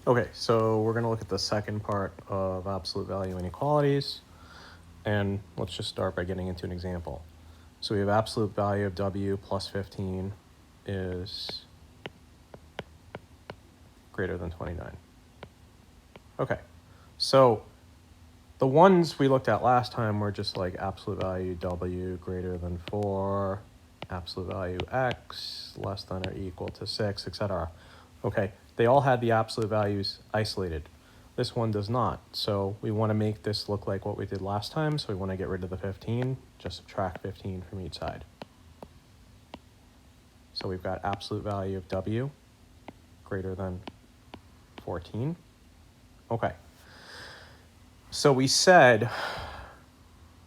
Okay, so we're going to look at the second part of absolute value inequalities, and let's just start by getting into an example. So we have absolute value of W plus 15 is greater than 29. Okay, so the ones we looked at last time were just like absolute value W greater than 4, absolute value X less than or equal to 6, etc. Okay, they all had the absolute values isolated. This one does not, so we want to make this look like what we did last time, so we want to get rid of the 15, just subtract 15 from each side. So we've got absolute value of W greater than 14. Okay, so we said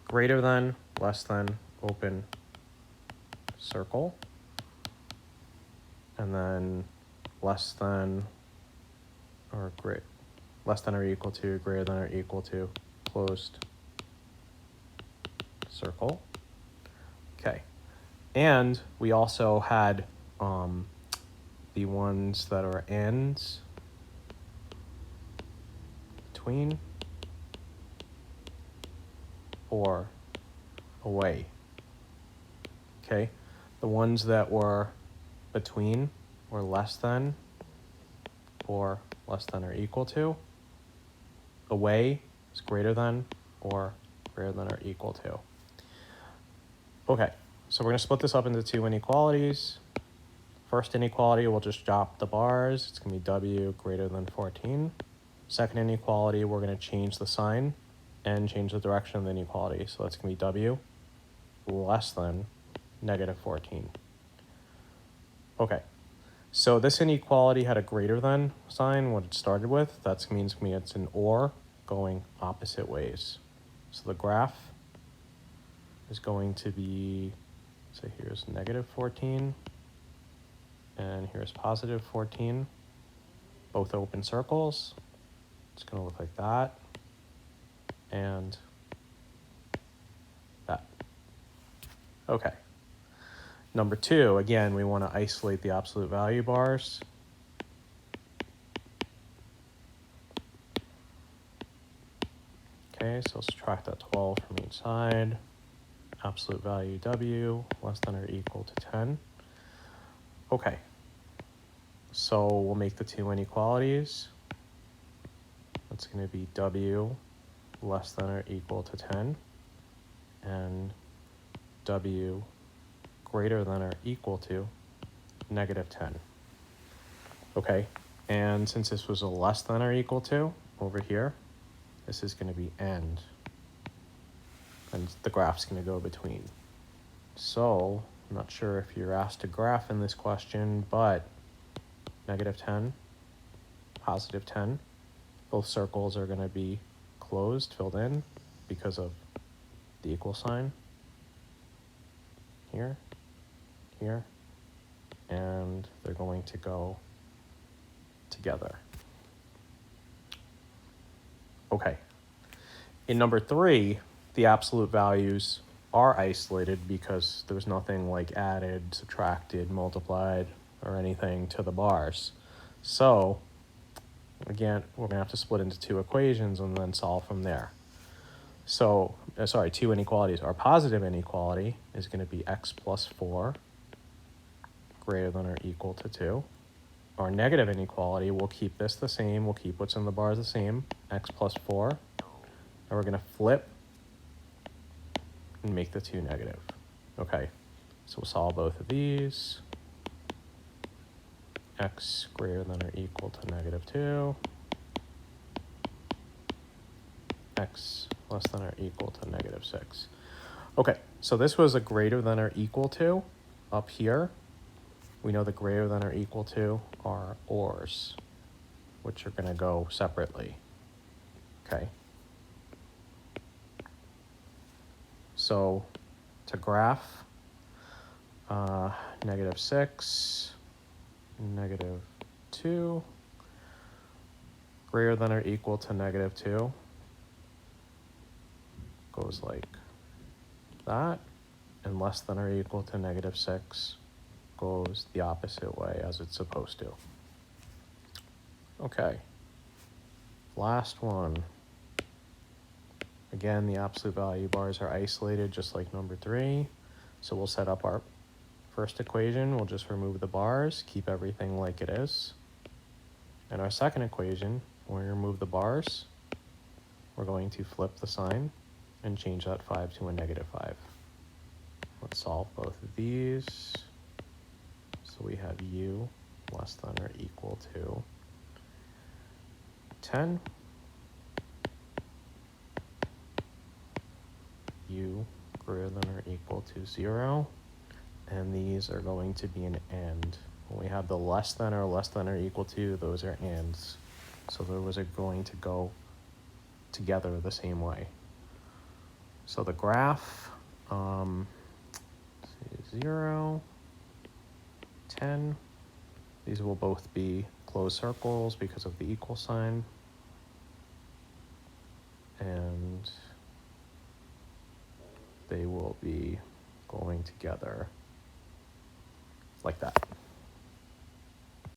greater than, less than, open circle, and then less than or less than or equal to, greater than or equal to, closed circle. Okay, and we also had the ones that are ends between or away. Okay, the ones that were between or less than or less than or equal to. Away is greater than or greater than or equal to. Okay, so we're going to split this up into two inequalities. First inequality, we'll just drop the bars. It's going to be W greater than 14. Second inequality, we're going to change the sign and change the direction of the inequality. So that's going to be W less than negative 14. Okay, so this inequality had a greater than sign, what it started with. That means it's an or going opposite ways. So the graph is going to be, so here's negative 14, and here's positive 14, both open circles. It's going to look like that, and that. Okay. Number two, again, we want to isolate the absolute value bars. Okay, so subtract that 12 from each side. Absolute value W less than or equal to 10. Okay, so we'll make the two inequalities. That's going to be W less than or equal to 10 and W greater than or equal to negative 10. Okay, and since this was a less than or equal to over here, this is going to be end, and the graph's going to go between. So I'm not sure if you're asked to graph in this question, but negative 10, positive 10, both circles are going to be closed, filled in, because of the equal sign. Here, here, and they're going to go together. Okay. In number three, the absolute values are isolated because there's nothing like added, subtracted, multiplied, or anything to the bars. So, again, we're going to have to split into two equations and then solve from there. So, two inequalities. Our positive inequality is going to be x plus 4 greater than or equal to 2. Our negative inequality, we'll keep this the same. We'll keep what's in the bars the same, x plus 4. And we're going to flip and make the two negative. Okay, so we'll solve both of these. X greater than or equal to negative 2. X less than or equal to negative 6. Okay, so this was a greater than or equal to up here. We know the greater than or equal to are ors, which are going to go separately. Okay. So to graph, negative 6, negative 2, greater than or equal to negative 2 goes like that, and less than or equal to negative 6 goes the opposite way as it's supposed to. Okay, Last one. Again, the absolute value bars are isolated just like number 3. So we'll set up our first equation. We'll just remove the bars, keep everything like it is. In our second equation, when we remove the bars, we're going to flip the sign and change that 5 to a -5. Let's solve both of these. So we have u less than or equal to 10. U greater than or equal to 0. And these are going to be an AND. When we have the less than or equal to, those are ANDs. So those are going to go together the same way. So the graph, 0, 10. These will both be closed circles because of the equal sign. And they will be going together like that.